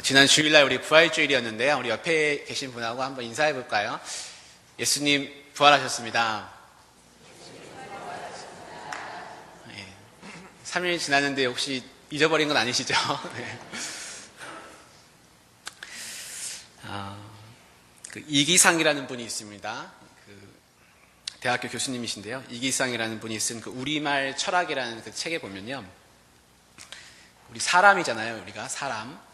지난 주일날 우리 부활주일이었는데요. 우리 옆에 계신 분하고 한번 인사해 볼까요? 예수님 부활하셨습니다. 3일 지났는데 혹시 잊어버린 건 아니시죠? 네. 이기상이라는 분이 있습니다. 대학교 교수님이신데요. 이기상이라는 분이 쓴 우리말 철학이라는 책에 보면요. 우리 사람이잖아요. 우리가 사람.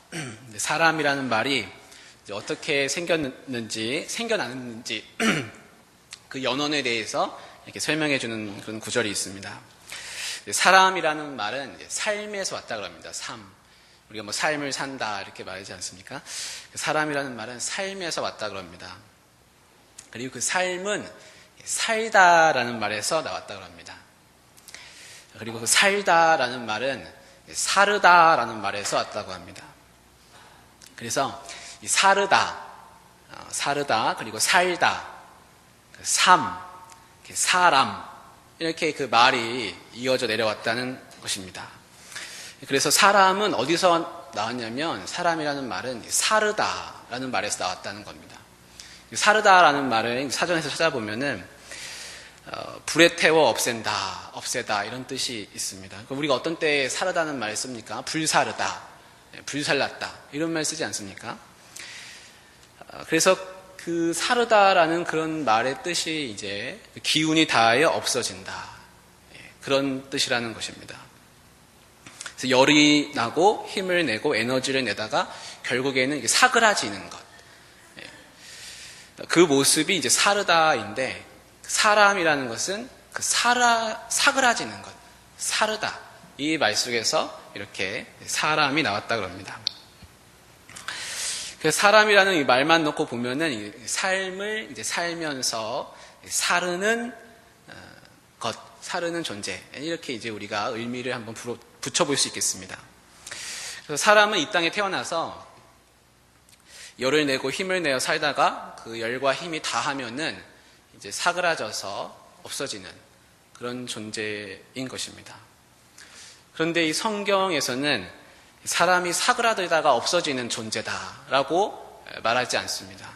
사람이라는 말이 이제 어떻게 생겨났는지 그 연원에 대해서 이렇게 설명해 주는 그런 구절이 있습니다. 사람이라는 말은 삶에서 왔다 그럽니다. 삶. 우리가 뭐 삶을 산다 이렇게 말하지 않습니까? 사람이라는 말은 삶에서 왔다 그럽니다. 그리고 그 삶은 살다라는 말에서 나왔다 그럽니다. 그리고 그 살다라는 말은 사르다라는 말에서 왔다고 합니다. 그래서 이 사르다 그리고 살다, 삶, 사람 이렇게 그 말이 이어져 내려왔다는 것입니다. 그래서 사람은 어디서 나왔냐면 사람이라는 말은 사르다라는 말에서 나왔다는 겁니다. 사르다라는 말을 사전에서 찾아보면은 불에 태워 없애다 이런 뜻이 있습니다. 우리가 어떤 때에 사르다는 말을 씁니까? 불사르다, 불살랐다 이런 말 쓰지 않습니까? 그래서 그 사르다라는 그런 말의 뜻이 이제 기운이 다하여 없어진다 그런 뜻이라는 것입니다. 그래서 열이 나고 힘을 내고 에너지를 내다가 결국에는 사그라지는 것. 그 모습이 이제 사르다인데 사람이라는 것은 사그라지는 것, 사르다. 이 말 속에서 이렇게 사람이 나왔다 그럽니다. 그래서 사람이라는 이 말만 놓고 보면은 이 삶을 이제 살면서 사르는 것, 사르는 존재. 이렇게 이제 우리가 의미를 한번 붙여볼 수 있겠습니다. 그래서 사람은 이 땅에 태어나서 열을 내고 힘을 내어 살다가 그 열과 힘이 다하면은 이제 사그라져서 없어지는 그런 존재인 것입니다. 그런데 이 성경에서는 사람이 사그라들다가 없어지는 존재다라고 말하지 않습니다.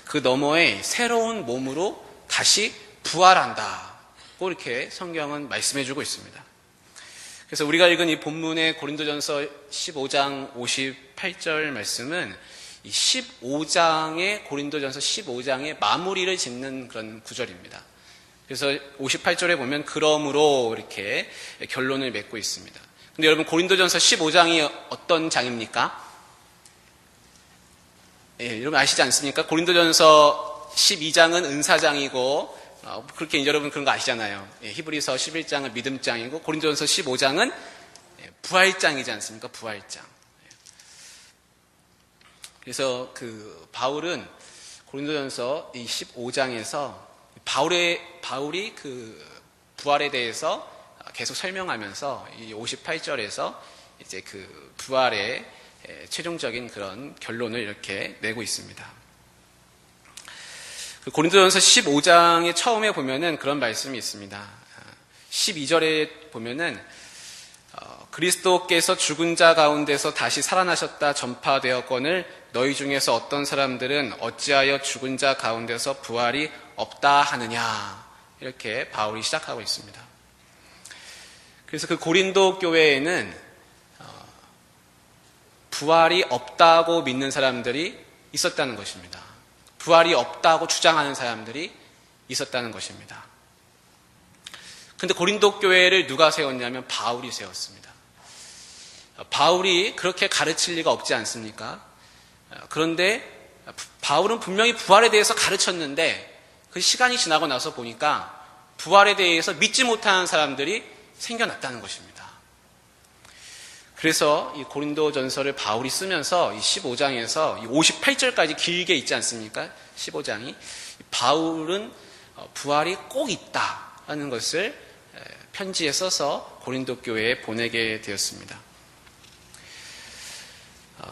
그 너머에 새로운 몸으로 다시 부활한다고 이렇게 성경은 말씀해주고 있습니다. 그래서 우리가 읽은 이 본문의 고린도전서 15장 58절 말씀은 이 15장의 고린도전서 15장의 마무리를 짓는 그런 구절입니다. 그래서 58절에 보면 그러므로 이렇게 결론을 맺고 있습니다. 근데 여러분 고린도전서 15장이 어떤 장입니까? 여러분 아시지 않습니까? 고린도전서 12장은 은사장이고 그렇게 여러분 그런 거 아시잖아요. 히브리서 11장은 믿음장이고 고린도전서 15장은 부활장이지 않습니까? 부활장. 그래서 그 바울은 고린도전서 이 15장에서 바울이 그 부활에 대해서 계속 설명하면서 이 58절에서 이제 그 부활의 최종적인 그런 결론을 이렇게 내고 있습니다. 고린도전서 15장의 처음에 보면은 그런 말씀이 있습니다. 12절에 보면은 그리스도께서 죽은 자 가운데서 다시 살아나셨다 전파되었거늘 너희 중에서 어떤 사람들은 어찌하여 죽은 자 가운데서 부활이 없다 하느냐 이렇게 바울이 시작하고 있습니다. 그래서 그 고린도 교회에는 부활이 없다고 믿는 사람들이 있었다는 것입니다. 부활이 없다고 주장하는 사람들이 있었다는 것입니다. 그런데 고린도 교회를 누가 세웠냐면 바울이 세웠습니다. 바울이 그렇게 가르칠 리가 없지 않습니까? 그런데 바울은 분명히 부활에 대해서 가르쳤는데 그 시간이 지나고 나서 보니까 부활에 대해서 믿지 못하는 사람들이 생겨났다는 것입니다. 그래서 이 고린도전서를 바울이 쓰면서 이 15장에서 이 58절까지 길게 있지 않습니까? 15장이 바울은 부활이 꼭 있다라는 것을 편지에 써서 고린도 교회에 보내게 되었습니다.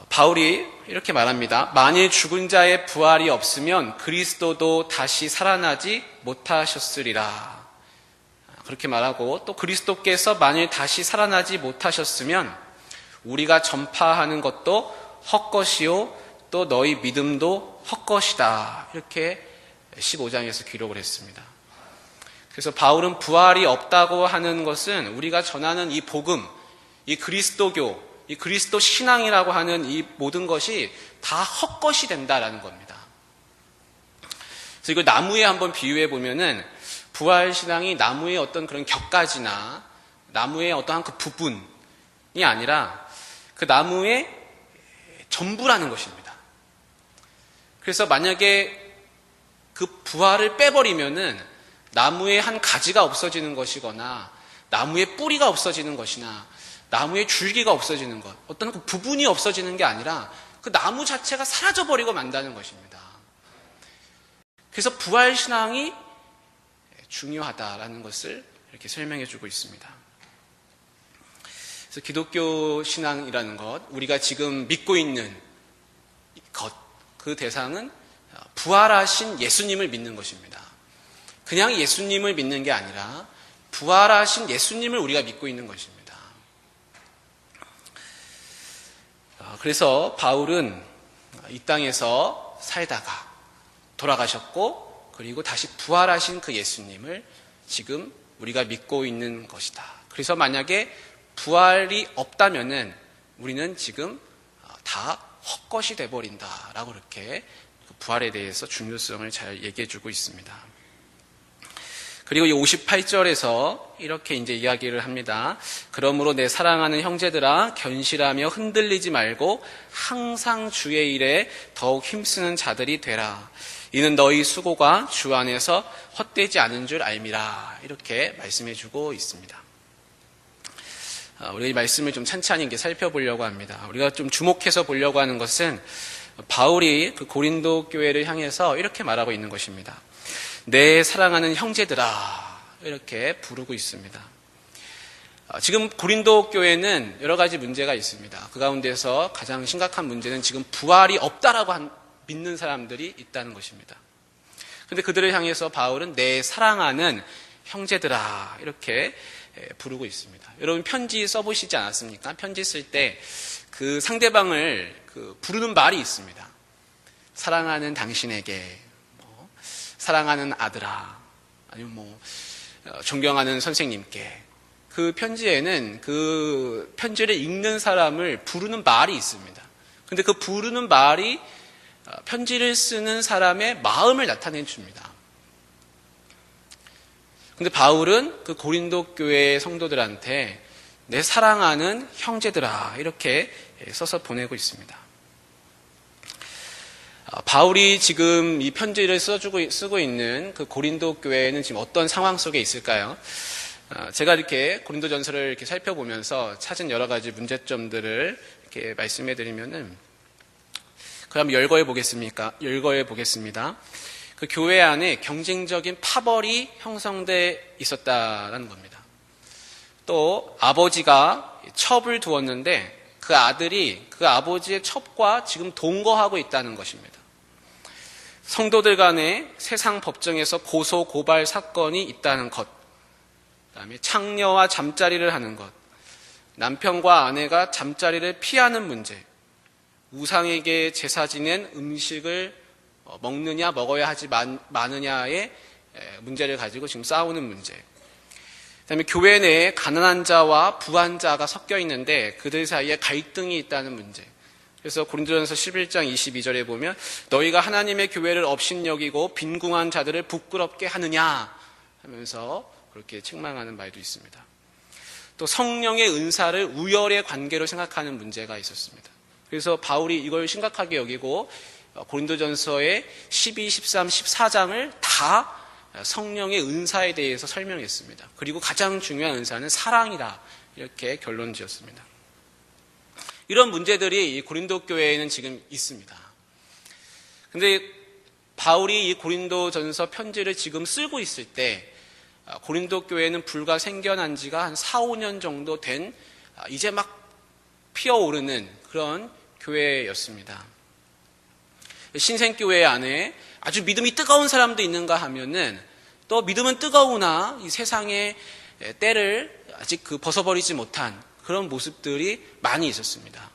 바울이 이렇게 말합니다. 만일 죽은 자의 부활이 없으면 그리스도도 다시 살아나지 못하셨으리라. 그렇게 말하고 또 그리스도께서 만일 다시 살아나지 못하셨으면 우리가 전파하는 것도 헛것이요 또 너희 믿음도 헛것이다. 이렇게 15장에서 기록을 했습니다. 그래서 바울은 부활이 없다고 하는 것은 우리가 전하는 이 복음, 이 그리스도교, 이 그리스도 신앙이라고 하는 이 모든 것이 다 헛것이 된다라는 겁니다. 그래서 이걸 나무에 한번 비유해 보면은 부활 신앙이 나무의 어떤 그런 격가지나 나무의 어떠한 그 부분이 아니라 그 나무의 전부라는 것입니다. 그래서 만약에 그 부활을 빼버리면은 나무의 한 가지가 없어지는 것이거나 나무의 뿌리가 없어지는 것이나 나무의 줄기가 없어지는 것, 어떤 그 부분이 없어지는 게 아니라 그 나무 자체가 사라져버리고 만다는 것입니다. 그래서 부활 신앙이 중요하다라는 것을 이렇게 설명해 주고 있습니다. 그래서 기독교 신앙이라는 것, 우리가 지금 믿고 있는 것, 그 대상은 부활하신 예수님을 믿는 것입니다. 그냥 예수님을 믿는 게 아니라 부활하신 예수님을 우리가 믿고 있는 것입니다. 그래서 바울은 이 땅에서 살다가 돌아가셨고 그리고 다시 부활하신 그 예수님을 지금 우리가 믿고 있는 것이다. 그래서 만약에 부활이 없다면은 우리는 지금 다 헛것이 돼버린다라고 이렇게 부활에 대해서 중요성을 잘 얘기해 주고 있습니다. 그리고 이 58절에서 이렇게 이제 이야기를 합니다. 그러므로 내 사랑하는 형제들아 견실하며 흔들리지 말고 항상 주의 일에 더욱 힘쓰는 자들이 되라. 이는 너희 수고가 주 안에서 헛되지 않은 줄 알미라. 이렇게 말씀해 주고 있습니다. 우리 이 말씀을 좀 찬찬히 이렇게 살펴보려고 합니다. 우리가 좀 주목해서 보려고 하는 것은 바울이 그 고린도 교회를 향해서 이렇게 말하고 있는 것입니다. 내 사랑하는 형제들아 이렇게 부르고 있습니다. 지금 고린도 교회는 여러 가지 문제가 있습니다. 그 가운데서 가장 심각한 문제는 지금 부활이 없다라고 믿는 사람들이 있다는 것입니다. 그런데 그들을 향해서 바울은 내 사랑하는 형제들아 이렇게 부르고 있습니다. 여러분 편지 써보시지 않았습니까? 편지 쓸 때 그 상대방을 부르는 말이 있습니다. 사랑하는 당신에게, 사랑하는 아들아, 아니면 존경하는 선생님께. 그 편지에는 그 편지를 읽는 사람을 부르는 말이 있습니다. 근데 그 부르는 말이 편지를 쓰는 사람의 마음을 나타내 줍니다. 근데 바울은 그 고린도 교회 성도들한테 내 사랑하는 형제들아 이렇게 써서 보내고 있습니다. 바울이 지금 이 편지를 쓰고 있는 그 고린도 교회는 지금 어떤 상황 속에 있을까요? 제가 이렇게 고린도전서를 이렇게 살펴보면서 찾은 여러 가지 문제점들을 이렇게 말씀해 드리면은 그럼 열거해 보겠습니다. 그 교회 안에 경쟁적인 파벌이 형성돼 있었다라는 겁니다. 또 아버지가 첩을 두었는데 그 아들이 그 아버지의 첩과 지금 동거하고 있다는 것입니다. 성도들 간에 세상 법정에서 고소 고발 사건이 있다는 것, 그다음에 창녀와 잠자리를 하는 것, 남편과 아내가 잠자리를 피하는 문제, 우상에게 제사 지낸 음식을 먹느냐 먹어야 하지 마느냐의 문제를 가지고 지금 싸우는 문제, 그다음에 교회 내에 가난한 자와 부한 자가 섞여 있는데 그들 사이에 갈등이 있다는 문제. 그래서 고린도전서 11장 22절에 보면 너희가 하나님의 교회를 업신여기고 빈궁한 자들을 부끄럽게 하느냐 하면서 그렇게 책망하는 말도 있습니다. 또 성령의 은사를 우열의 관계로 생각하는 문제가 있었습니다. 그래서 바울이 이걸 심각하게 여기고 고린도전서의 12, 13, 14장을 다 성령의 은사에 대해서 설명했습니다. 그리고 가장 중요한 은사는 사랑이다. 이렇게 결론 지었습니다. 이런 문제들이 이 고린도 교회에는 지금 있습니다. 근데 바울이 이 고린도전서 편지를 지금 쓰고 있을 때 고린도 교회는 불과 생겨난 지가 한 4, 5년 정도 된 이제 막 피어오르는 그런 교회였습니다. 신생교회 안에 아주 믿음이 뜨거운 사람도 있는가 하면은 또 믿음은 뜨거우나 이 세상의 때를 아직 벗어버리지 못한 그런 모습들이 많이 있었습니다.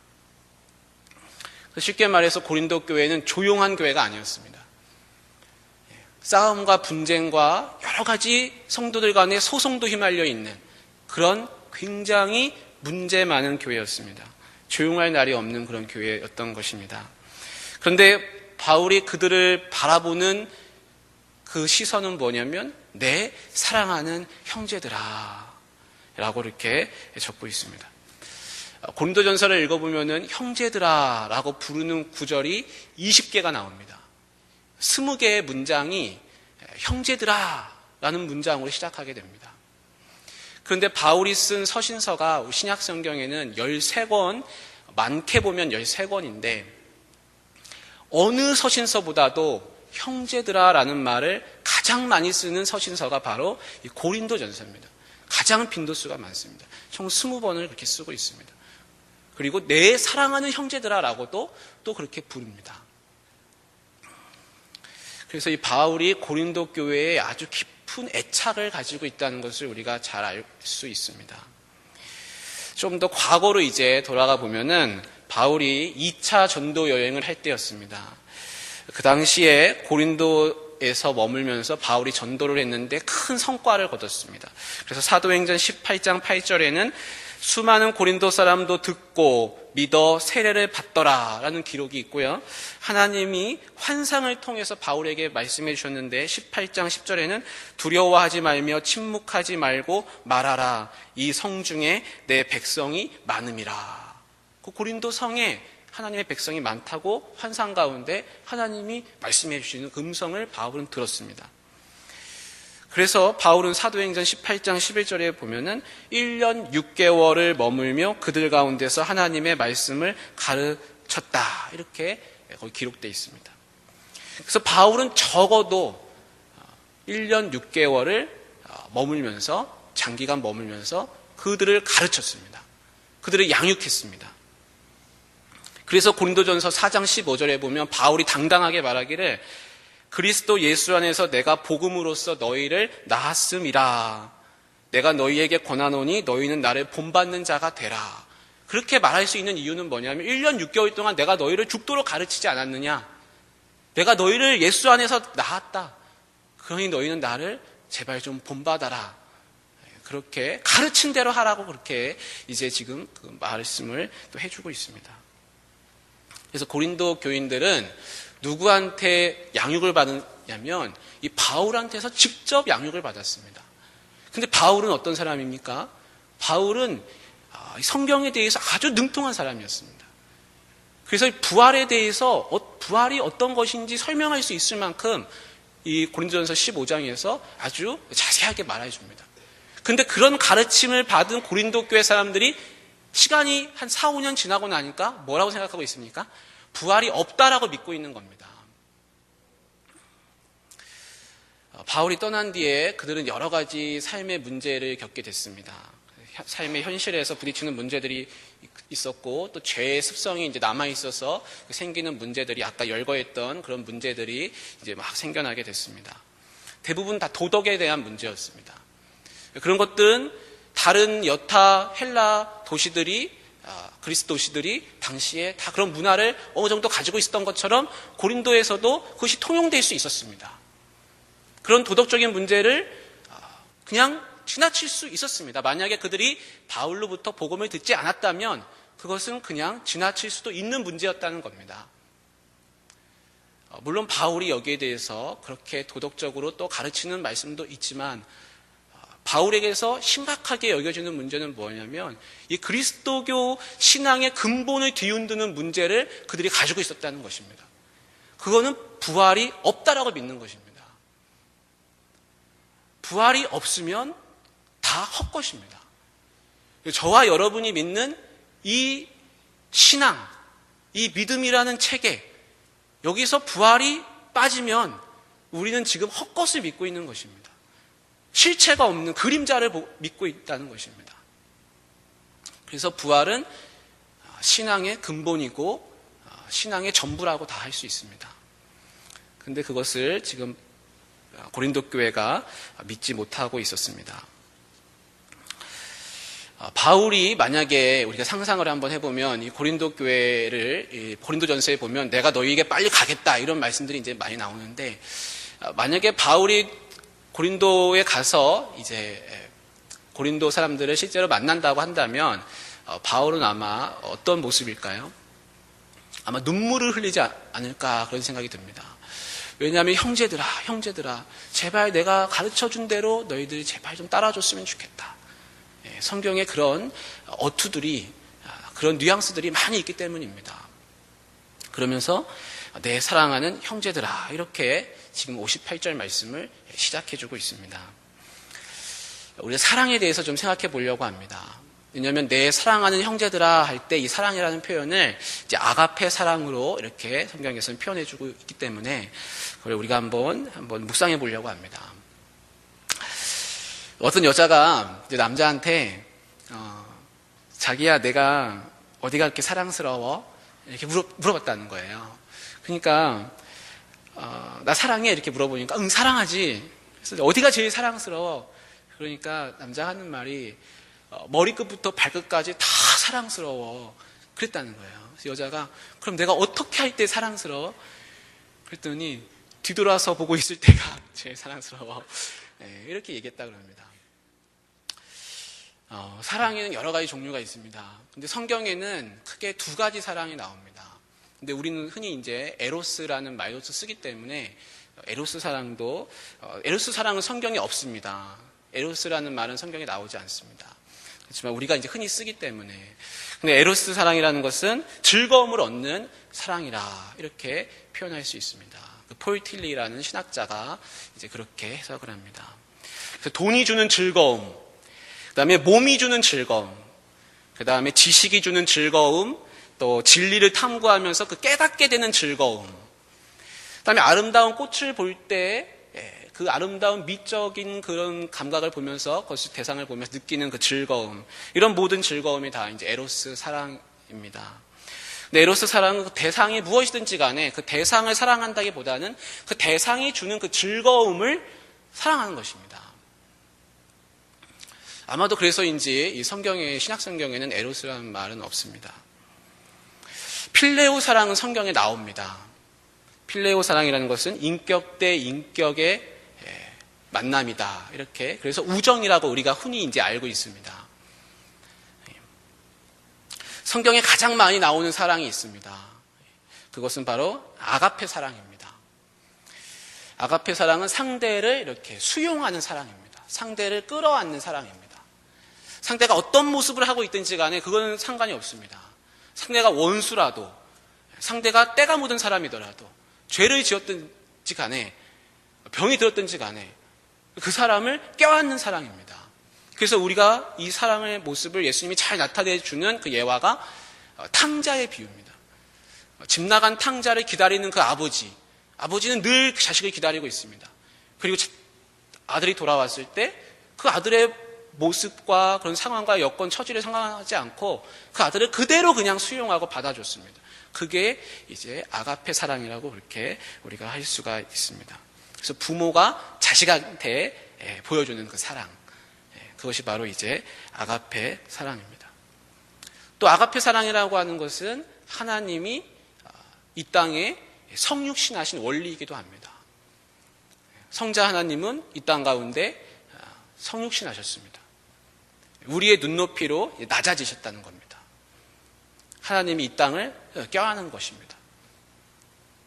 쉽게 말해서 고린도 교회는 조용한 교회가 아니었습니다. 싸움과 분쟁과 여러 가지 성도들 간의 소송도 휘말려 있는 그런 굉장히 문제 많은 교회였습니다. 조용할 날이 없는 그런 교회였던 것입니다. 그런데 바울이 그들을 바라보는 그 시선은 뭐냐면 내 사랑하는 형제들아 라고 이렇게 적고 있습니다. 고린도전서를 읽어보면 형제들아 라고 부르는 구절이 20개가 나옵니다. 20개의 문장이 형제들아 라는 문장으로 시작하게 됩니다. 그런데 바울이 쓴 서신서가 신약 성경에는 13권, 많게 보면 13권인데 어느 서신서보다도 형제들아 라는 말을 가장 많이 쓰는 서신서가 바로 이 고린도전서입니다. 가장 빈도수가 많습니다. 총 20번을 그렇게 쓰고 있습니다. 그리고 내 사랑하는 형제들아 라고도 또 그렇게 부릅니다. 그래서 이 바울이 고린도 교회에 아주 깊은 애착을 가지고 있다는 것을 우리가 잘 알 수 있습니다. 좀 더 과거로 이제 돌아가 보면은 바울이 2차 전도 여행을 할 때였습니다. 그 당시에 고린도에서 머물면서 바울이 전도를 했는데 큰 성과를 거뒀습니다. 그래서 사도행전 18장 8절에는 수많은 고린도 사람도 듣고 믿어 세례를 받더라 라는 기록이 있고요. 하나님이 환상을 통해서 바울에게 말씀해 주셨는데 18장 10절에는 두려워하지 말며 침묵하지 말고 말하라. 이 성 중에 내 백성이 많음이라. 그 고린도 성에 하나님의 백성이 많다고 환상 가운데 하나님이 말씀해 주시는 음성을 바울은 들었습니다. 그래서 바울은 사도행전 18장 11절에 보면은 1년 6개월을 머물며 그들 가운데서 하나님의 말씀을 가르쳤다. 이렇게 거기 기록되어 있습니다. 그래서 바울은 적어도 1년 6개월을 머물면서 장기간 머물면서 그들을 가르쳤습니다. 그들을 양육했습니다. 그래서 고린도전서 4장 15절에 보면 바울이 당당하게 말하기를 그리스도 예수 안에서 내가 복음으로써 너희를 낳았음이라. 내가 너희에게 권하노니 너희는 나를 본받는 자가 되라. 그렇게 말할 수 있는 이유는 뭐냐면 1년 6개월 동안 내가 너희를 죽도록 가르치지 않았느냐. 내가 너희를 예수 안에서 낳았다. 그러니 너희는 나를 제발 좀 본받아라. 그렇게 가르친 대로 하라고 그렇게 이제 지금 그 말씀을 또 해주고 있습니다. 그래서 고린도 교인들은 누구한테 양육을 받느냐면 이 바울한테서 직접 양육을 받았습니다. 근데 바울은 어떤 사람입니까? 바울은 성경에 대해서 아주 능통한 사람이었습니다. 그래서 부활에 대해서 부활이 어떤 것인지 설명할 수 있을 만큼 이 고린도전서 15장에서 아주 자세하게 말해 줍니다. 근데 그런 가르침을 받은 고린도 교회 사람들이 시간이 한 4, 5년 지나고 나니까 뭐라고 생각하고 있습니까? 부활이 없다라고 믿고 있는 겁니다. 바울이 떠난 뒤에 그들은 여러 가지 삶의 문제를 겪게 됐습니다. 삶의 현실에서 부딪히는 문제들이 있었고 또 죄의 습성이 이제 남아 있어서 생기는 문제들이 아까 열거했던 그런 문제들이 이제 막 생겨나게 됐습니다. 대부분 다 도덕에 대한 문제였습니다. 그런 것들은 다른 여타 헬라 도시들이 그리스 도시들이 당시에 다 그런 문화를 어느 정도 가지고 있었던 것처럼 고린도에서도 그것이 통용될 수 있었습니다. 그런 도덕적인 문제를 그냥 지나칠 수 있었습니다. 만약에 그들이 바울로부터 복음을 듣지 않았다면 그것은 그냥 지나칠 수도 있는 문제였다는 겁니다. 물론 바울이 여기에 대해서 그렇게 도덕적으로 또 가르치는 말씀도 있지만 바울에게서 심각하게 여겨지는 문제는 뭐냐면 이 그리스도교 신앙의 근본을 뒤흔드는 문제를 그들이 가지고 있었다는 것입니다. 그거는 부활이 없다라고 믿는 것입니다. 부활이 없으면 다 헛것입니다. 저와 여러분이 믿는 이 신앙, 이 믿음이라는 체계, 여기서 부활이 빠지면 우리는 지금 헛것을 믿고 있는 것입니다. 실체가 없는 그림자를 믿고 있다는 것입니다. 그래서 부활은 신앙의 근본이고 신앙의 전부라고 다 할 수 있습니다. 그런데 그것을 지금 고린도 교회가 믿지 못하고 있었습니다. 바울이 만약에 우리가 상상을 한번 해보면 이 고린도 교회를 고린도전서에 보면 내가 너희에게 빨리 가겠다 이런 말씀들이 이제 많이 나오는데 만약에 바울이 고린도에 가서 이제 고린도 사람들을 실제로 만난다고 한다면 바울은 아마 어떤 모습일까요? 아마 눈물을 흘리지 않을까 그런 생각이 듭니다. 왜냐하면 형제들아 제발 내가 가르쳐준 대로 너희들이 제발 좀 따라줬으면 좋겠다. 성경에 그런 어투들이 그런 뉘앙스들이 많이 있기 때문입니다. 그러면서 내 사랑하는 형제들아 이렇게 지금 58절 말씀을 시작해주고 있습니다. 우리가 사랑에 대해서 좀 생각해 보려고 합니다. 왜냐하면 내 사랑하는 형제들아 할 때 이 사랑이라는 표현을 이제 아가페 사랑으로 이렇게 성경에서는 표현해주고 있기 때문에 그걸 우리가 한번 묵상해 보려고 합니다. 어떤 여자가 이제 남자한테 자기야 내가 어디가 그렇게 사랑스러워? 이렇게 물어봤다는 거예요. 그러니까 나 사랑해? 이렇게 물어보니까 응 사랑하지. 그래서 어디가 제일 사랑스러워? 그러니까 남자가 하는 말이 머리끝부터 발끝까지 다 사랑스러워. 그랬다는 거예요. 그래서 여자가 그럼 내가 어떻게 할 때 사랑스러워? 그랬더니 뒤돌아서 보고 있을 때가 제일 사랑스러워. 네, 이렇게 얘기했다고 합니다. 사랑에는 여러 가지 종류가 있습니다. 근데 성경에는 크게 두 가지 사랑이 나옵니다. 근데 우리는 흔히 이제 에로스라는 말도 쓰기 때문에 에로스 사랑은 성경에 없습니다. 에로스라는 말은 성경에 나오지 않습니다. 그렇지만 우리가 이제 흔히 쓰기 때문에. 근데 에로스 사랑이라는 것은 즐거움을 얻는 사랑이라 이렇게 표현할 수 있습니다. 폴틸리라는 신학자가 이제 그렇게 해석을 합니다. 그래서 돈이 주는 즐거움, 그 다음에 몸이 주는 즐거움, 그 다음에 지식이 주는 즐거움, 또 진리를 탐구하면서 그 깨닫게 되는 즐거움, 그 다음에 아름다운 꽃을 볼 때 그 아름다운 미적인 그런 감각을 보면서 그것을 대상을 보면서 느끼는 그 즐거움, 이런 모든 즐거움이 다 이제 에로스 사랑입니다. 근데 에로스 사랑은 그 대상이 무엇이든지 간에 그 대상을 사랑한다기보다는 그 대상이 주는 그 즐거움을 사랑하는 것입니다. 아마도 그래서인지 이 신약 성경에는 에로스라는 말은 없습니다. 필레오 사랑은 성경에 나옵니다. 필레오 사랑이라는 것은 인격 대 인격의 만남이다. 이렇게. 그래서 우정이라고 우리가 흔히 이제 알고 있습니다. 성경에 가장 많이 나오는 사랑이 있습니다. 그것은 바로 아가페 사랑입니다. 아가페 사랑은 상대를 이렇게 수용하는 사랑입니다. 상대를 끌어안는 사랑입니다. 상대가 어떤 모습을 하고 있든지 간에 그거는 상관이 없습니다. 상대가 원수라도, 상대가 때가 묻은 사람이더라도, 죄를 지었든지 간에, 병이 들었든지 간에 그 사람을 껴안는 사랑입니다. 그래서 우리가 이 사랑의 모습을 예수님이 잘 나타내주는 그 예화가 탕자의 비유입니다. 집 나간 탕자를 기다리는 그 아버지는 늘 그 자식을 기다리고 있습니다. 그리고 아들이 돌아왔을 때 그 아들의 모습과 그런 상황과 여건, 처지를 상관하지 않고 그 아들을 그대로 그냥 수용하고 받아줬습니다. 그게 이제 아가페 사랑이라고 그렇게 우리가 할 수가 있습니다. 그래서 부모가 자식한테 보여주는 그 사랑, 그것이 바로 이제 아가페 사랑입니다. 또 아가페 사랑이라고 하는 것은 하나님이 이 땅에 성육신하신 원리이기도 합니다. 성자 하나님은 이 땅 가운데 성육신하셨습니다. 우리의 눈높이로 낮아지셨다는 겁니다. 하나님이 이 땅을 껴안은 것입니다.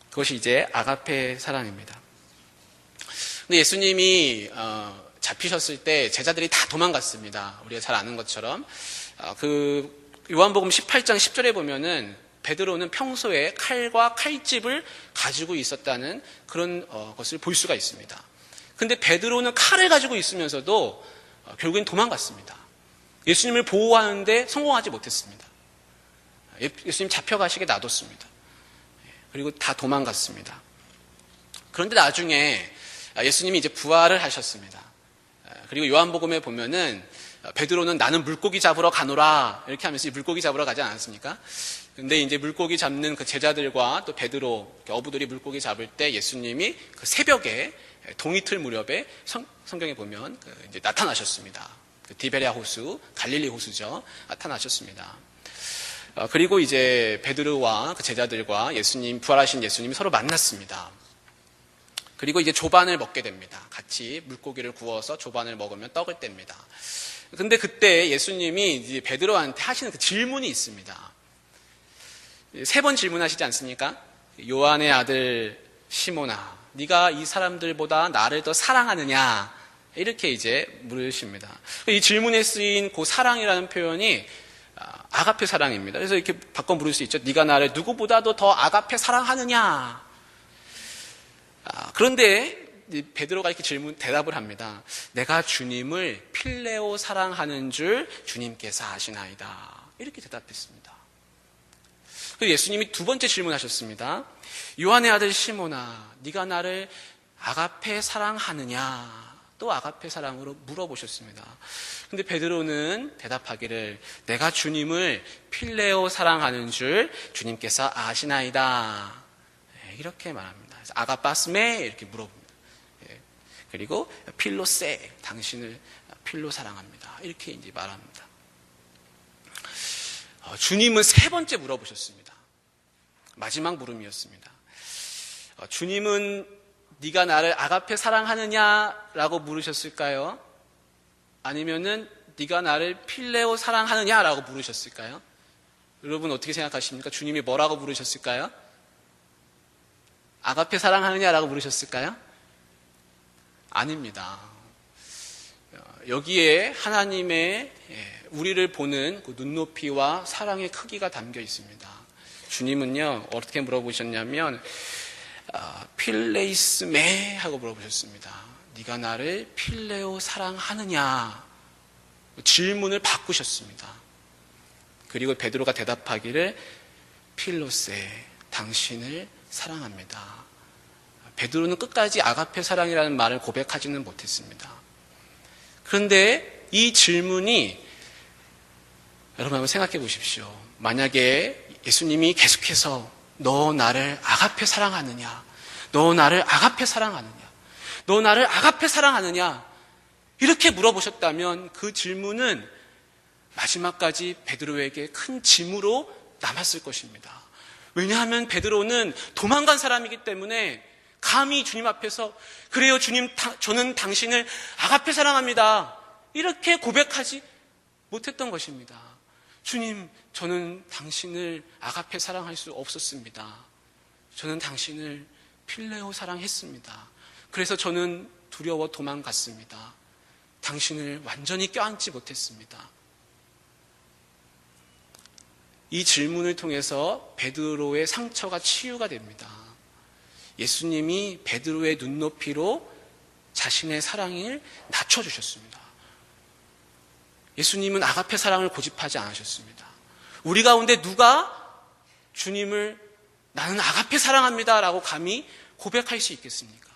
그것이 이제 아가페 사랑입니다. 근데 예수님이 잡히셨을 때 제자들이 다 도망갔습니다. 우리가 잘 아는 것처럼. 그 요한복음 18장 10절에 보면은 베드로는 평소에 칼과 칼집을 가지고 있었다는 그런 것을 볼 수가 있습니다. 근데 베드로는 칼을 가지고 있으면서도 결국엔 도망갔습니다. 예수님을 보호하는데 성공하지 못했습니다. 예수님 잡혀가시게 놔뒀습니다. 그리고 다 도망갔습니다. 그런데 나중에 예수님이 이제 부활을 하셨습니다. 그리고 요한복음에 보면은 베드로는 나는 물고기 잡으러 가노라 이렇게 하면서 물고기 잡으러 가지 않았습니까? 근데 이제 물고기 잡는 그 제자들과 또 베드로 어부들이 물고기 잡을 때 예수님이 그 새벽에 동이틀 무렵에 성경에 보면 이제 나타나셨습니다. 디베랴 호수, 갈릴리 호수죠. 나타나셨습니다. 그리고 이제 베드로와 그 제자들과 부활하신 예수님이 서로 만났습니다. 그리고 이제 조반을 먹게 됩니다. 같이 물고기를 구워서 조반을 먹으면 떡을 뗍니다. 근데 그때 예수님이 이제 베드로한테 하시는 그 질문이 있습니다. 3번 질문하시지 않습니까? 요한의 아들 시몬아, 네가 이 사람들보다 나를 더 사랑하느냐? 이렇게 이제 물으십니다. 이 질문에 쓰인 그 사랑이라는 표현이 아가페 사랑입니다. 그래서 이렇게 바꿔 물을 수 있죠. 네가 나를 누구보다도 더 아가페 사랑하느냐? 그런데 베드로가 이렇게 대답을 합니다. 내가 주님을 필레오 사랑하는 줄 주님께서 아시나이다. 이렇게 대답했습니다. 그리고 예수님이 2번째 질문하셨습니다. 요한의 아들 시몬아, 네가 나를 아가페 사랑하느냐? 또 아가페 사랑으로 물어보셨습니다. 근데 베드로는 대답하기를 내가 주님을 필레오 사랑하는 줄 주님께서 아시나이다. 이렇게 말합니다. 아가빠스메 이렇게 물어봅니다. 그리고 필로세, 당신을 필로 사랑합니다. 이렇게 이제 말합니다. 주님은 3번째 물어보셨습니다. 마지막 물음이었습니다. 주님은 네가 나를 아가페 사랑하느냐라고 물으셨을까요? 아니면은 네가 나를 필레오 사랑하느냐라고 물으셨을까요? 여러분 어떻게 생각하십니까? 주님이 뭐라고 물으셨을까요? 아가페 사랑하느냐라고 물으셨을까요? 아닙니다. 여기에 하나님의 우리를 보는 그 눈높이와 사랑의 크기가 담겨 있습니다. 주님은요 어떻게 물어보셨냐면 필레이스메 하고 물어보셨습니다. 네가 나를 필레오 사랑하느냐? 질문을 바꾸셨습니다. 그리고 베드로가 대답하기를 필로세, 당신을 사랑합니다. 베드로는 끝까지 아가페 사랑이라는 말을 고백하지는 못했습니다. 그런데 이 질문이 여러분 한번 생각해 보십시오. 만약에 예수님이 계속해서 너 나를 아가페 사랑하느냐? 너 나를 아가페 사랑하느냐? 너 나를 아가페 사랑하느냐? 이렇게 물어보셨다면 그 질문은 마지막까지 베드로에게 큰 짐으로 남았을 것입니다. 왜냐하면 베드로는 도망간 사람이기 때문에 감히 주님 앞에서 그래요 주님 저는 당신을 아가페 사랑합니다. 이렇게 고백하지 못했던 것입니다. 주님 저는 당신을 아가페 사랑할 수 없었습니다. 저는 당신을 필레오 사랑했습니다. 그래서 저는 두려워 도망갔습니다. 당신을 완전히 껴안지 못했습니다. 이 질문을 통해서 베드로의 상처가 치유가 됩니다. 예수님이 베드로의 눈높이로 자신의 사랑을 낮춰주셨습니다. 예수님은 아가페 사랑을 고집하지 않으셨습니다. 우리 가운데 누가 주님을 나는 아가페 사랑합니다 라고 감히 고백할 수 있겠습니까?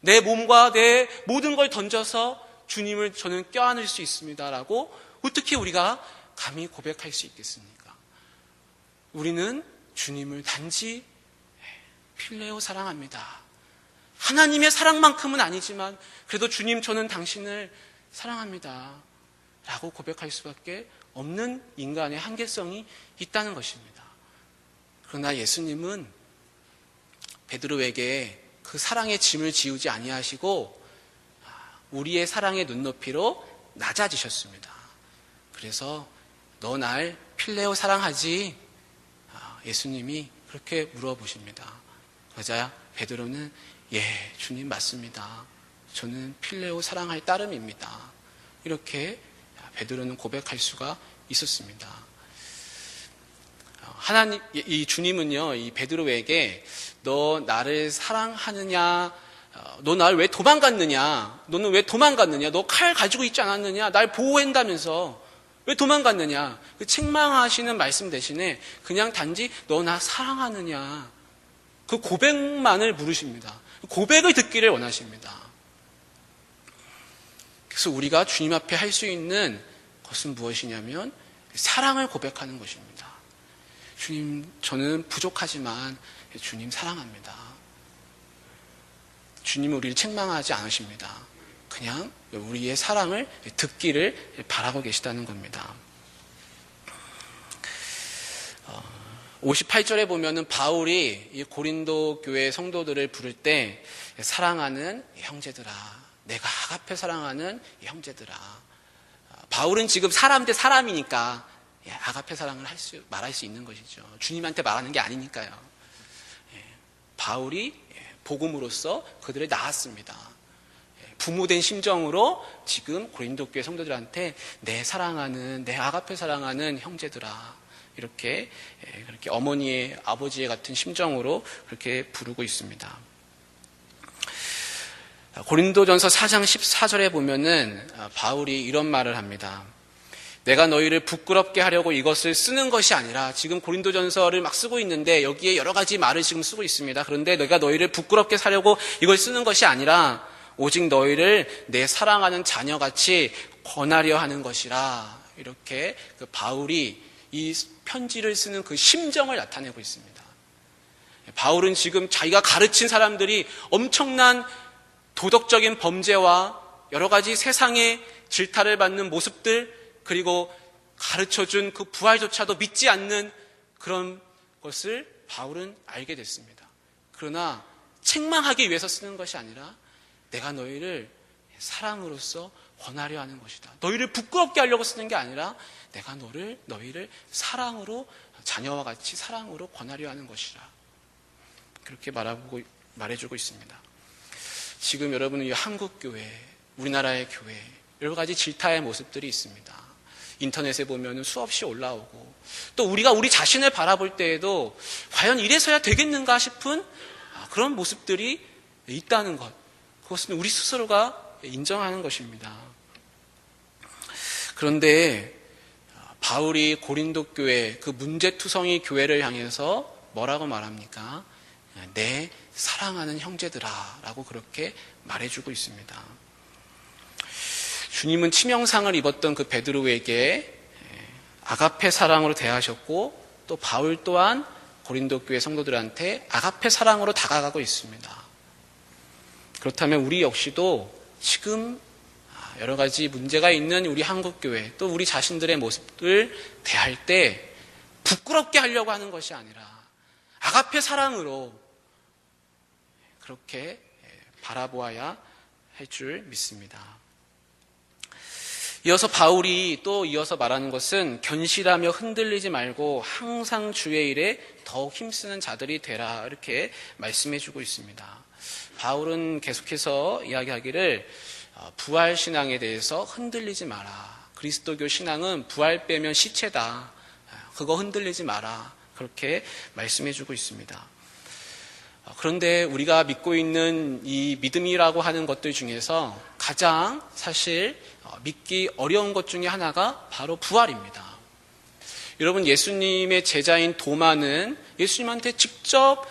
내 몸과 내 모든 걸 던져서 주님을 저는 껴안을 수 있습니다 라고 어떻게 우리가 감히 고백할 수 있겠습니까? 우리는 주님을 단지 필레오 사랑합니다. 하나님의 사랑만큼은 아니지만 그래도 주님 저는 당신을 사랑합니다 라고 고백할 수밖에 없는 인간의 한계성이 있다는 것입니다. 그러나 예수님은 베드로에게 그 사랑의 짐을 지우지 아니하시고 우리의 사랑의 눈높이로 낮아지셨습니다. 그래서 너 날 필레오 사랑하지? 예수님이 그렇게 물어보십니다. 그러자 베드로는 예, 주님 맞습니다. 저는 필레오 사랑할 따름입니다. 이렇게 베드로는 고백할 수가 있었습니다. 하나님, 이 주님은요, 이 베드로에게 너 나를 사랑하느냐, 너 나를 왜 도망갔느냐, 너는 왜 도망갔느냐, 너 칼 가지고 있지 않았느냐, 날 보호한다면서 왜 도망갔느냐, 그 책망하시는 말씀 대신에 그냥 단지 너 나 사랑하느냐, 그 고백만을 물으십니다. 고백을 듣기를 원하십니다. 그래서 우리가 주님 앞에 할 수 있는 것은 무엇이냐면 사랑을 고백하는 것입니다. 주님, 저는 부족하지만 주님 사랑합니다. 주님은 우리를 책망하지 않으십니다. 그냥 우리의 사랑을 듣기를 바라고 계시다는 겁니다. 58절에 보면은 바울이 이 고린도 교회 성도들을 부를 때 사랑하는 형제들아, 내가 아가페 사랑하는 형제들아. 바울은 지금 사람 대 사람이니까 아가페 사랑을 말할 수 있는 것이죠. 주님한테 말하는 게 아니니까요. 바울이 복음으로써 그들을 낳았습니다. 부모된 심정으로 지금 고린도 교회 성도들한테 내 사랑하는, 내 아가페 사랑하는 형제들아, 이렇게 그렇게 어머니의, 아버지의 같은 심정으로 그렇게 부르고 있습니다. 고린도전서 4장 14절에 보면은 바울이 이런 말을 합니다. 내가 너희를 부끄럽게 하려고 이것을 쓰는 것이 아니라, 지금 고린도전서를 막 쓰고 있는데 여기에 여러 가지 말을 지금 쓰고 있습니다. 그런데 내가 너희를 부끄럽게 하려고 이걸 쓰는 것이 아니라 오직 너희를 내 사랑하는 자녀같이 권하려 하는 것이라. 이렇게 그 바울이 이 편지를 쓰는 그 심정을 나타내고 있습니다. 바울은 지금 자기가 가르친 사람들이 엄청난 도덕적인 범죄와 여러 가지 세상의 질타를 받는 모습들, 그리고 가르쳐준 그 부활조차도 믿지 않는 그런 것을 바울은 알게 됐습니다. 그러나 책망하기 위해서 쓰는 것이 아니라 내가 너희를 사랑으로서 권하려 하는 것이다. 너희를 부끄럽게 하려고 쓰는 게 아니라 내가 너희를 사랑으로, 자녀와 같이 사랑으로 권하려 하는 것이라. 그렇게 말해주고 있습니다. 지금 여러분은 이 한국교회, 우리나라의 교회, 여러 가지 질타의 모습들이 있습니다. 인터넷에 보면 수없이 올라오고, 또 우리가 우리 자신을 바라볼 때에도 과연 이래서야 되겠는가 싶은 그런 모습들이 있다는 것, 그것은 우리 스스로가 인정하는 것입니다. 그런데 바울이 고린도 교회, 그 문제투성이 교회를 향해서 뭐라고 말합니까? 내 사랑하는 형제들아 라고 그렇게 말해주고 있습니다. 주님은 치명상을 입었던 그 베드로에게 아가페 사랑으로 대하셨고, 또 바울 또한 고린도 교회 성도들한테 아가페 사랑으로 다가가고 있습니다. 그렇다면 우리 역시도 지금 여러 가지 문제가 있는 우리 한국교회, 또 우리 자신들의 모습을 대할 때 부끄럽게 하려고 하는 것이 아니라 아가페 사랑으로 그렇게 바라보아야 할 줄 믿습니다. 이어서 바울이 또 이어서 말하는 것은 견실하며 흔들리지 말고 항상 주의 일에 더욱 힘쓰는 자들이 되라, 이렇게 말씀해 주고 있습니다. 바울은 계속해서 이야기하기를 부활신앙에 대해서 흔들리지 마라. 그리스도교 신앙은 부활 빼면 시체다. 그거 흔들리지 마라. 그렇게 말씀해 주고 있습니다. 그런데 우리가 믿고 있는 이 믿음이라고 하는 것들 중에서 가장 사실 믿기 어려운 것 중에 하나가 바로 부활입니다. 여러분, 예수님의 제자인 도마는 예수님한테 직접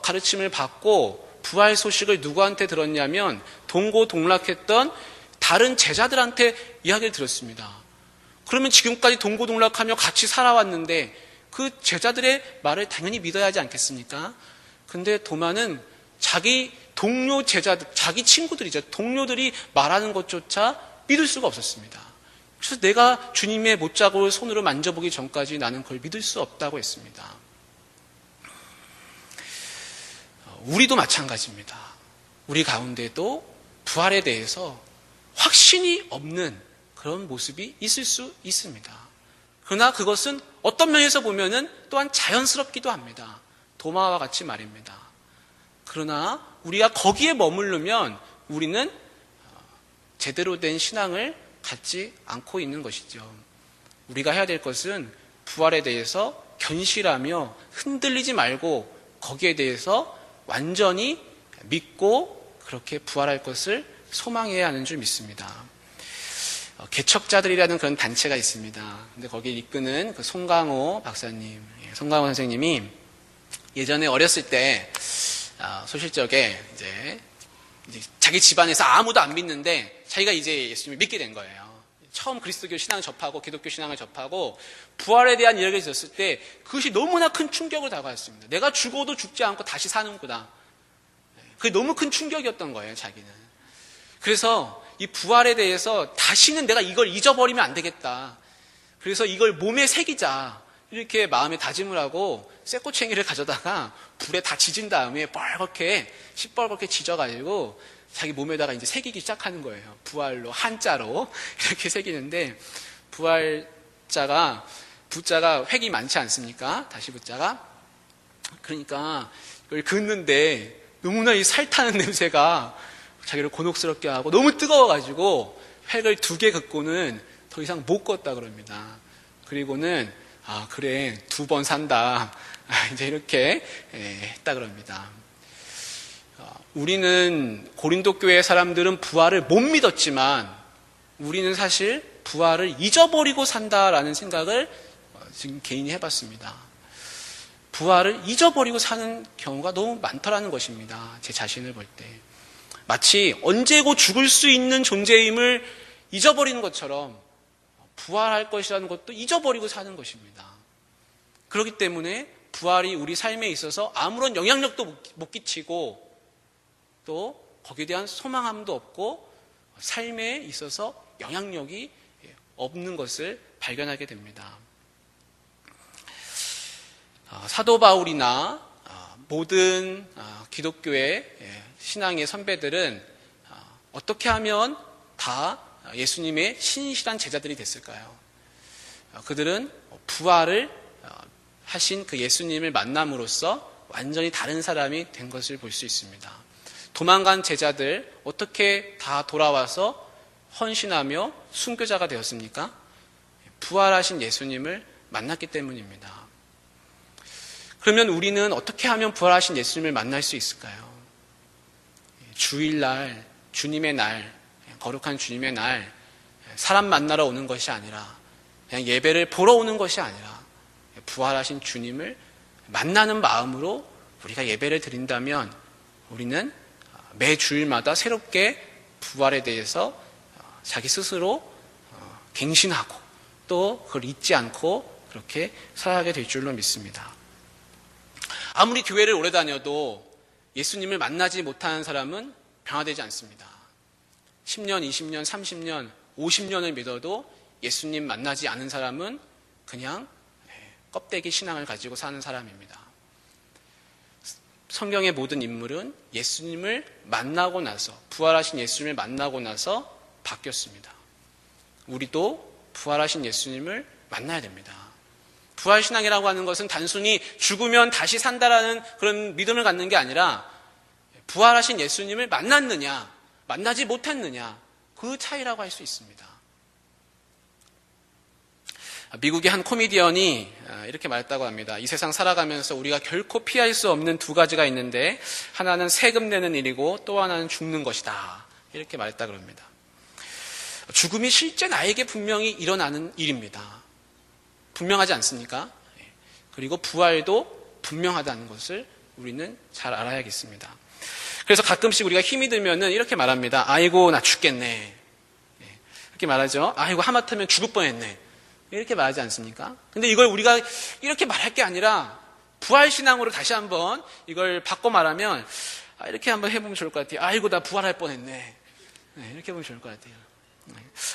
가르침을 받고 부활 소식을 누구한테 들었냐면 동고동락했던 다른 제자들한테 이야기를 들었습니다. 그러면 지금까지 동고동락하며 같이 살아왔는데 그 제자들의 말을 당연히 믿어야 하지 않겠습니까? 근데 도마는 자기 동료 제자들, 자기 친구들이죠. 동료들이 말하는 것조차 믿을 수가 없었습니다. 그래서 내가 주님의 못자국을 손으로 만져보기 전까지 나는 그걸 믿을 수 없다고 했습니다. 우리도 마찬가지입니다. 우리 가운데도 부활에 대해서 확신이 없는 그런 모습이 있을 수 있습니다. 그러나 그것은 어떤 면에서 보면은 또한 자연스럽기도 합니다. 도마와 같이 말입니다. 그러나 우리가 거기에 머무르면 우리는 제대로 된 신앙을 갖지 않고 있는 것이죠. 우리가 해야 될 것은 부활에 대해서 견실하며 흔들리지 말고 거기에 대해서 완전히 믿고 그렇게 부활할 것을 소망해야 하는 줄 믿습니다. 개척자들이라는 그런 단체가 있습니다. 근데 거기 이끄는 그 송강호 박사님, 송강호 선생님이 예전에 어렸을 때 소실적에 이제 자기 집안에서 아무도 안 믿는데 자기가 이제 예수님을 믿게 된 거예요. 처음 그리스도교 신앙을 접하고 기독교 신앙을 접하고 부활에 대한 이야기를 들었을 때 그것이 너무나 큰 충격을 다가왔습니다. 내가 죽어도 죽지 않고 다시 사는구나. 그게 너무 큰 충격이었던 거예요, 자기는. 그래서 이 부활에 대해서 다시는 내가 이걸 잊어버리면 안 되겠다. 그래서 이걸 몸에 새기자. 이렇게 마음에 다짐을 하고 쇠꼬챙이를 가져다가 불에 다 지진 다음에 시뻘겋게 지져가지고 자기 몸에다가 이제 새기기 시작하는 거예요. 부활로, 한자로 이렇게 새기는데, 부자가 획이 많지 않습니까? 다시 부자가. 그러니까 이걸 긋는데 너무나 이 살타는 냄새가 자기를 곤혹스럽게 하고 너무 뜨거워가지고 획을 2개 긋고는 더 이상 못 걷다 그럽니다. 그리고는 그래 2번 산다. 이제 이렇게 했다 그럽니다. 우리는 고린도 교회 사람들은 부활을 못 믿었지만 우리는 사실 부활을 잊어버리고 산다라는 생각을 지금 개인이 해봤습니다. 부활을 잊어버리고 사는 경우가 너무 많더라는 것입니다. 제 자신을 볼 때. 마치 언제고 죽을 수 있는 존재임을 잊어버리는 것처럼 부활할 것이라는 것도 잊어버리고 사는 것입니다. 그렇기 때문에 부활이 우리 삶에 있어서 아무런 영향력도 못 끼치고 또 거기에 대한 소망함도 없고 삶에 있어서 영향력이 없는 것을 발견하게 됩니다. 사도 바울이나 모든 기독교의 신앙의 선배들은 어떻게 하면 다 예수님의 신실한 제자들이 됐을까요? 그들은 부활을 하신 그 예수님을 만남으로써 완전히 다른 사람이 된 것을 볼 수 있습니다. 도망간 제자들 어떻게 다 돌아와서 헌신하며 순교자가 되었습니까? 부활하신 예수님을 만났기 때문입니다. 그러면 우리는 어떻게 하면 부활하신 예수님을 만날 수 있을까요? 주일날, 주님의 날, 거룩한 주님의 날, 사람 만나러 오는 것이 아니라 그냥 예배를 보러 오는 것이 아니라 부활하신 주님을 만나는 마음으로 우리가 예배를 드린다면 우리는 매 주일마다 새롭게 부활에 대해서 자기 스스로 갱신하고 또 그걸 잊지 않고 그렇게 살아가게 될 줄로 믿습니다. 아무리 교회를 오래 다녀도 예수님을 만나지 못하는 사람은 변화되지 않습니다. 10년, 20년, 30년, 50년을 믿어도 예수님 만나지 않은 사람은 그냥 껍데기 신앙을 가지고 사는 사람입니다. 성경의 모든 인물은 예수님을 만나고 나서, 부활하신 예수님을 만나고 나서 바뀌었습니다. 우리도 부활하신 예수님을 만나야 됩니다. 부활신앙이라고 하는 것은 단순히 죽으면 다시 산다라는 그런 믿음을 갖는 게 아니라 부활하신 예수님을 만났느냐, 만나지 못했느냐, 그 차이라고 할 수 있습니다. 미국의 한 코미디언이 이렇게 말했다고 합니다. 이 세상 살아가면서 우리가 결코 피할 수 없는 2가지가 있는데 하나는 세금 내는 일이고 또 하나는 죽는 것이다. 이렇게 말했다고 합니다. 죽음이 실제 나에게 분명히 일어나는 일입니다. 분명하지 않습니까? 그리고 부활도 분명하다는 것을 우리는 잘 알아야겠습니다. 그래서 가끔씩 우리가 힘이 들면은 이렇게 말합니다. 아이고 나 죽겠네. 이렇게 말하죠. 아이고 하마터면 죽을 뻔했네. 이렇게 말하지 않습니까? 근데 이걸 우리가 이렇게 말할 게 아니라 부활신앙으로 다시 한번 이걸 바꿔 말하면 이렇게 한번 해보면 좋을 것 같아요. 아이고 나 부활할 뻔했네. 이렇게 해보면 좋을 것 같아요.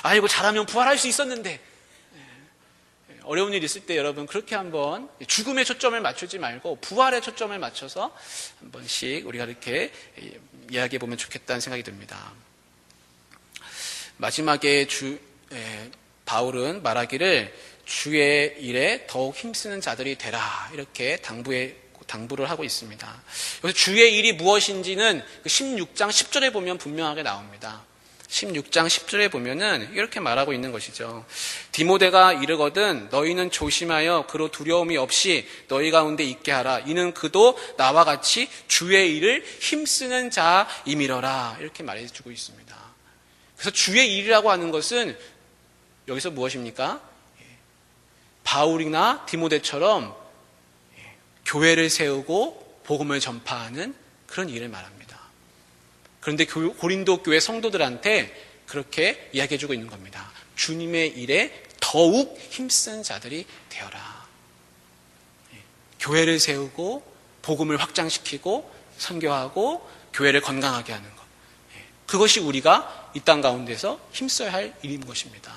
아이고 잘하면 부활할 수 있었는데. 어려운 일 있을 때 여러분 그렇게 한번 죽음에 초점을 맞추지 말고 부활에 초점을 맞춰서 한 번씩 우리가 이렇게 이야기해 보면 좋겠다는 생각이 듭니다. 마지막에 바울은 말하기를 주의 일에 더욱 힘쓰는 자들이 되라 이렇게 당부를 하고 있습니다. 여기서 주의 일이 무엇인지는 16장 10절에 보면 분명하게 나옵니다. 16장 10절에 보면은 이렇게 말하고 있는 것이죠. 디모데가 이르거든 너희는 조심하여 그로 두려움이 없이 너희 가운데 있게 하라. 이는 그도 나와 같이 주의 일을 힘쓰는 자임이러라. 이렇게 말해주고 있습니다. 그래서 주의 일이라고 하는 것은 여기서 무엇입니까? 바울이나 디모데처럼 교회를 세우고 복음을 전파하는 그런 일을 말합니다. 그런데 고린도 교회 성도들한테 그렇게 이야기해주고 있는 겁니다. 주님의 일에 더욱 힘쓴 자들이 되어라. 교회를 세우고 복음을 확장시키고 선교하고 교회를 건강하게 하는 것. 그것이 우리가 이 땅 가운데서 힘써야 할 일인 것입니다.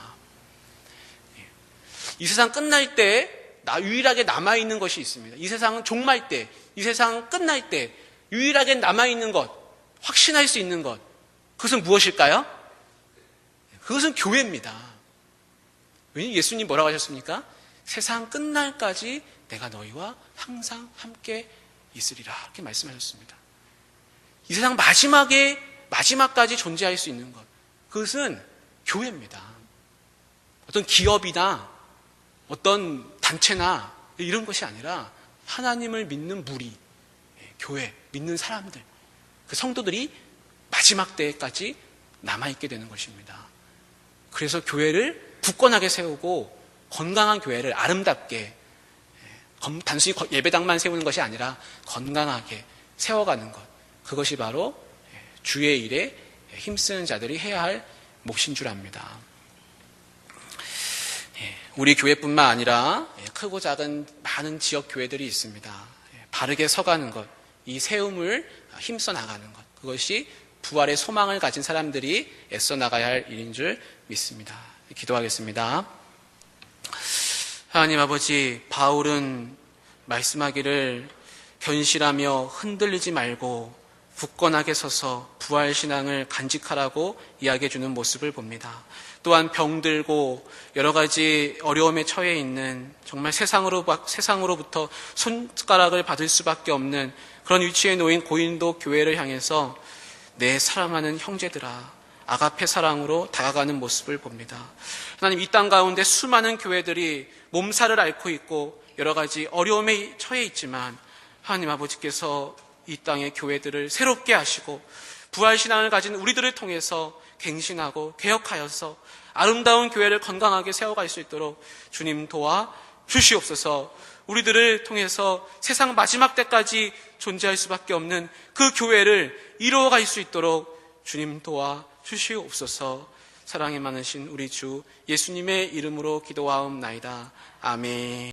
이 세상 끝날 때 유일하게 남아있는 것이 있습니다. 이 세상은 종말 때, 이 세상 끝날 때 유일하게 남아있는 것, 확신할 수 있는 것, 그것은 무엇일까요? 그것은 교회입니다. 왜냐하면 예수님 뭐라고 하셨습니까? 세상 끝날까지 내가 너희와 항상 함께 있으리라, 이렇게 말씀하셨습니다. 이 세상 마지막까지 존재할 수 있는 것, 그것은 교회입니다. 어떤 기업이나 어떤 단체나 이런 것이 아니라 하나님을 믿는 무리, 교회, 믿는 사람들, 그 성도들이 마지막 때까지 남아있게 되는 것입니다. 그래서 교회를 굳건하게 세우고 건강한 교회를 아름답게, 단순히 예배당만 세우는 것이 아니라 건강하게 세워가는 것, 그것이 바로 주의 일에 힘쓰는 자들이 해야 할 몫인 줄 압니다. 우리 교회뿐만 아니라 크고 작은 많은 지역 교회들이 있습니다. 바르게 서가는 것, 이 세움을 힘써 나가는 것, 그것이 부활의 소망을 가진 사람들이 애써 나가야 할 일인 줄 믿습니다. 기도하겠습니다. 하나님 아버지, 바울은 말씀하기를 견실하며 흔들리지 말고 굳건하게 서서 부활신앙을 간직하라고 이야기해 주는 모습을 봅니다. 또한 병들고 여러 가지 어려움에 처해 있는, 정말 세상으로부터 손가락을 받을 수밖에 없는 그런 위치에 놓인 고린도 교회를 향해서 내 사랑하는 형제들아, 아가페 사랑으로 다가가는 모습을 봅니다. 하나님, 이 땅 가운데 수많은 교회들이 몸살을 앓고 있고 여러 가지 어려움에 처해 있지만 하나님 아버지께서 이 땅의 교회들을 새롭게 하시고 부활신앙을 가진 우리들을 통해서 갱신하고 개혁하여서 아름다운 교회를 건강하게 세워갈 수 있도록 주님 도와 주시옵소서. 우리들을 통해서 세상 마지막 때까지 존재할 수밖에 없는 그 교회를 이루어갈 수 있도록 주님 도와 주시옵소서. 사랑이 많으신 우리 주 예수님의 이름으로 기도하옵나이다. 아멘.